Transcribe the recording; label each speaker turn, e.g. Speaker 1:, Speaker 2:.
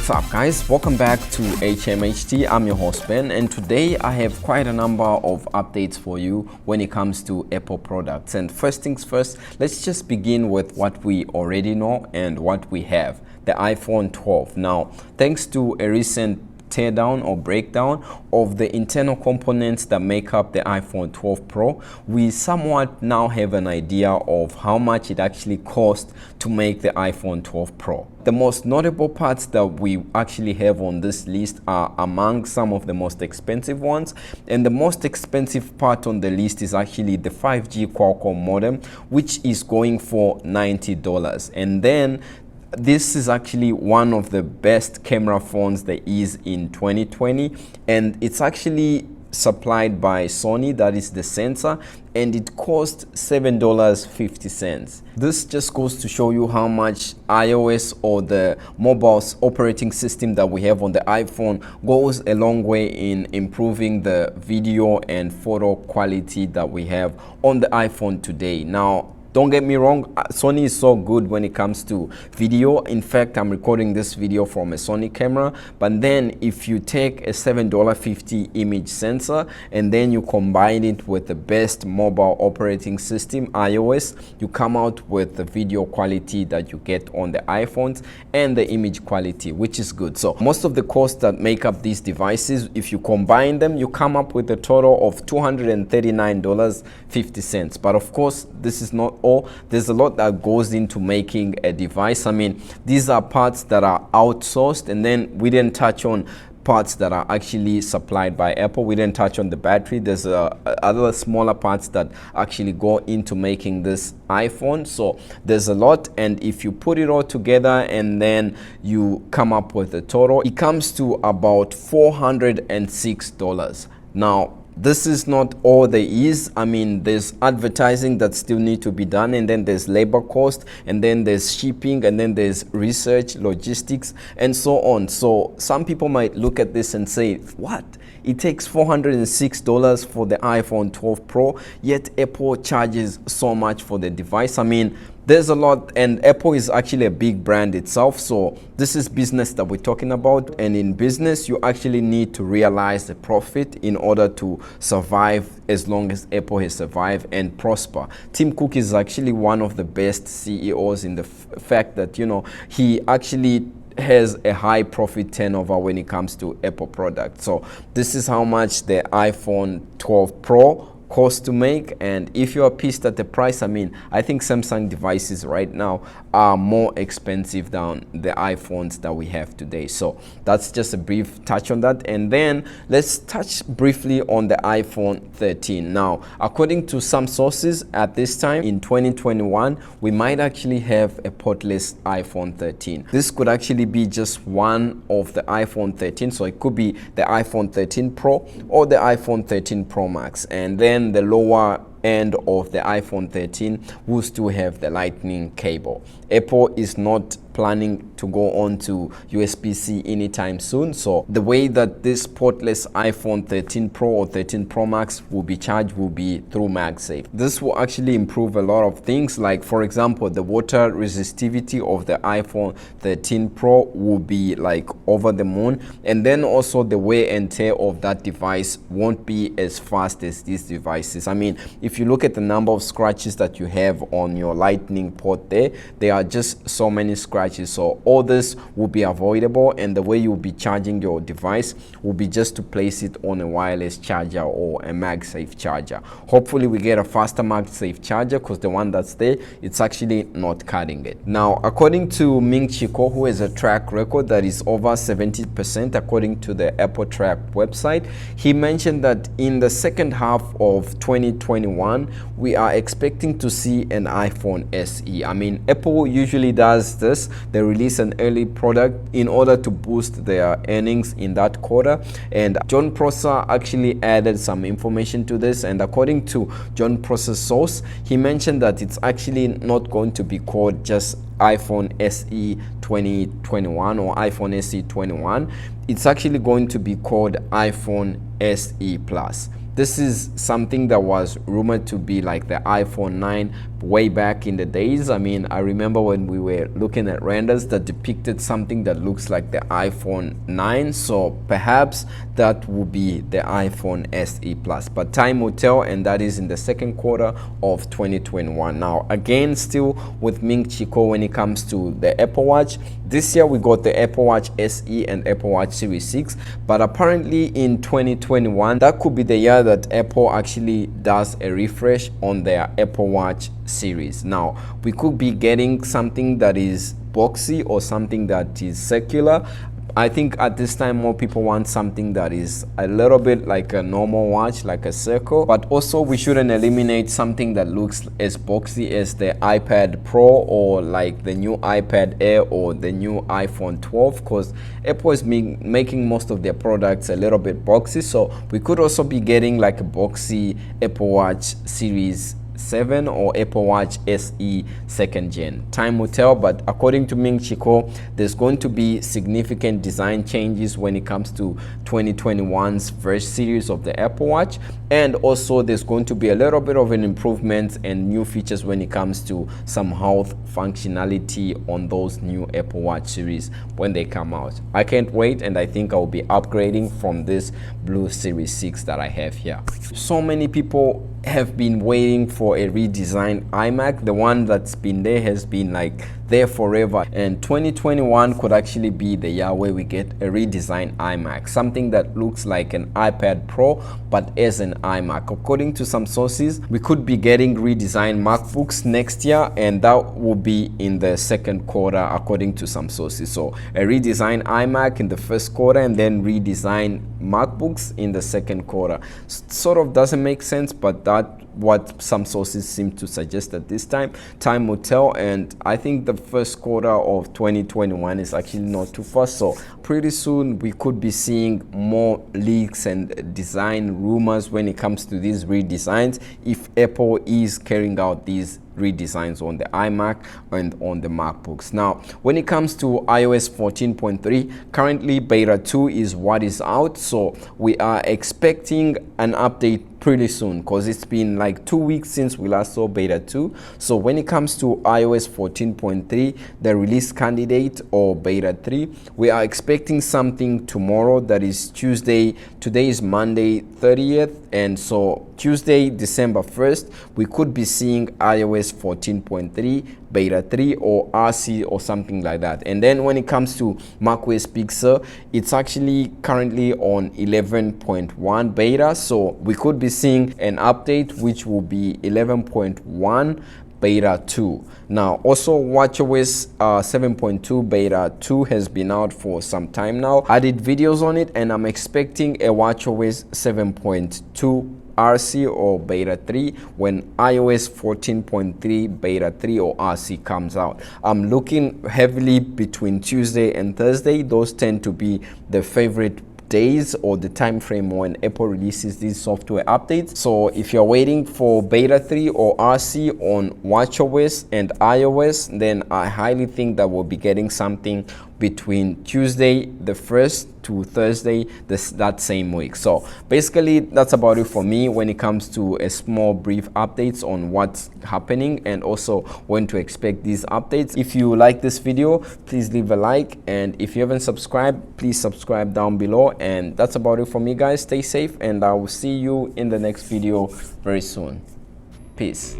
Speaker 1: What's up guys, welcome back to HMHT. I'm your host Ben, and today I have quite a number of updates for you when it comes to Apple products. And first things first, let's just begin with what we already know and what we have, the iPhone 12. Now, thanks to a recent teardown or breakdown of the internal components that make up the iPhone 12 Pro, we somewhat now have an idea of how much it actually costs to make the iPhone 12 Pro. The most notable parts that we actually have on this list are among some of the most expensive ones, and the most expensive part on the list is actually the 5G Qualcomm modem, which is going for $90. And then this is actually one of the best camera phones there is in 2020, and it's actually supplied by Sony, that is the sensor, and it costs $7.50. This just goes to show you how much iOS, or the mobile operating system that we have on the iPhone, goes a long way in improving the video and photo quality that we have on the iPhone today. Now, don't get me wrong, Sony is so good when it comes to video. In fact, I'm recording this video from a Sony camera, but then if you take a $7.50 image sensor and then you combine it with the best mobile operating system, iOS, you come out with the video quality that you get on the iPhones and the image quality, which is good. So most of the costs that make up these devices, if you combine them, you come up with a total of $239.50. But of course, this is not all. There's a lot that goes into making a device. I mean, these are parts that are outsourced, and then we didn't touch on parts that are actually supplied by Apple. We didn't touch on the battery. There's other smaller parts that actually go into making this iPhone. So there's a lot, and if you put it all together and then you come up with a total, it comes to about $406. Now, this is not all there is. I mean, there's advertising that still need to be done, and then there's labor cost, and then there's shipping, and then there's research, logistics, and so on. So some people might look at this and say, what? It takes $406 for the iPhone 12 Pro, yet Apple charges so much for the device. I mean, there's a lot, and Apple is actually a big brand itself, so this is business that we're talking about, and in business you actually need to realize the profit in order to survive, as long as Apple has survived and prosper. Tim Cook is actually one of the best CEOs in the fact that, you know, he actually has a high profit turnover when it comes to Apple products. So this is how much the iPhone 12 Pro cost to make, and if you are pissed at the price, I mean, I think Samsung devices right now are more expensive than the iPhones that we have today. So that's just a brief touch on that, and then let's touch briefly on the iPhone 13. Now, according to some sources, at this time in 2021, we might actually have a portless iPhone 13. This could actually be just one of the iPhone 13, so it could be the iPhone 13 Pro or the iPhone 13 Pro Max, and then the lower end of the iPhone 13 will still have the lightning cable. Apple is not planning to go on to USB-C anytime soon, so the way that this portless iPhone 13 Pro or 13 Pro Max will be charged will be through MagSafe. This will actually improve a lot of things, like for example, the water resistivity of the iPhone 13 Pro will be like over the moon, and then also the wear and tear of that device won't be as fast as these devices. I mean, if you look at the number of scratches that you have on your lightning port there are just so many scratches. So all this will be avoidable, and the way you'll be charging your device will be just to place it on a wireless charger or a MagSafe charger. Hopefully we get a faster MagSafe charger, because the one that's there, it's actually not cutting it. Now, according to Ming Chi Kuo, who has a track record that is over 70% according to the Apple Track website, he mentioned that in the second half of 2021 we are expecting to see an iPhone SE. I mean, Apple usually does this. They release an early product in order to boost their earnings in that quarter, and John Prosser actually added some information to this, and according to John Prosser's source, he mentioned that it's actually not going to be called just iPhone SE 2021 or iPhone SE 21. It's actually going to be called iPhone SE Plus. this is something that was rumored to be like the iPhone 9 way back in the days. I mean, I remember when we were looking at renders that depicted something that looks like the iPhone 9, so perhaps that will be the iPhone SE Plus, but time will tell, and that is in the second quarter of 2021. Now again, still with Ming Chi Kuo when it comes to the Apple Watch, this year we got the Apple Watch SE and Apple Watch Series 6, but apparently in 2021 that could be the year that Apple actually does a refresh on their Apple Watch series. Now we could be getting something that is boxy or something that is circular. I think at this time more people want something that is a little bit like a normal watch, like a circle, but also we shouldn't eliminate something that looks as boxy as the iPad Pro or like the new iPad Air or the new iPhone 12, because Apple is making most of their products a little bit boxy. So we could also be getting like a boxy Apple Watch Series 7 or Apple Watch SE second gen. Time will tell, but according to Ming Chi Kuo, there's going to be significant design changes when it comes to 2021's first series of the Apple Watch, and also there's going to be a little bit of an improvement and new features when it comes to some health functionality on those new Apple Watch series when they come out. I can't wait, and I think I'll be upgrading from this blue Series 6 that I have here. So many people have been waiting for a redesigned iMac. The one that's been there has been like there forever, and 2021 could actually be the year where we get a redesigned iMac, something that looks like an iPad Pro but as an iMac. According to some sources, we could be getting redesigned MacBooks next year, and that will be in the second quarter according to some sources. So a redesigned iMac in the first quarter and then redesigned MacBooks in the second quarter. Sort of doesn't make sense, but that's what some sources seem to suggest at this time. Time will tell, and I think the first quarter of 2021 is actually not too far, so pretty soon we could be seeing more leaks and design rumors when it comes to these redesigns, if Apple is carrying out these redesigns on the iMac and on the MacBooks. Now when it comes to iOS 14.3, currently beta 2 is what is out, so we are expecting an update pretty soon, because it's been like 2 weeks since we last saw beta 2. So when it comes to iOS 14.3, the release candidate or beta 3, we are expecting something tomorrow, that is Tuesday. Today is Monday 30th, and so Tuesday December 1st we could be seeing iOS 14.3 beta 3 or RC or something like that. And then when it comes to macOS Big Sur, it's actually currently on 11.1 beta, so we could be seeing an update which will be 11.1 beta 2. Now also watchOS 7.2 beta 2 has been out for some time now. I did videos on it, and I'm expecting a watchOS 7.2 RC or beta 3 when iOS 14.3 beta 3 or RC comes out. I'm looking heavily between Tuesday and Thursday. Those tend to be the favorite days or the time frame when Apple releases these software updates. So if you're waiting for beta 3 or RC on watchOS and iOS, then I highly think that we'll be getting something between Tuesday the 1st to Thursday that same week. So basically that's about it for me when it comes to a small brief updates on what's happening and also when to expect these updates. If you like this video, please leave a like, and if you haven't subscribed, please subscribe down below. And that's about it for me, guys. Stay safe, and I will see you in the next video very soon. Peace.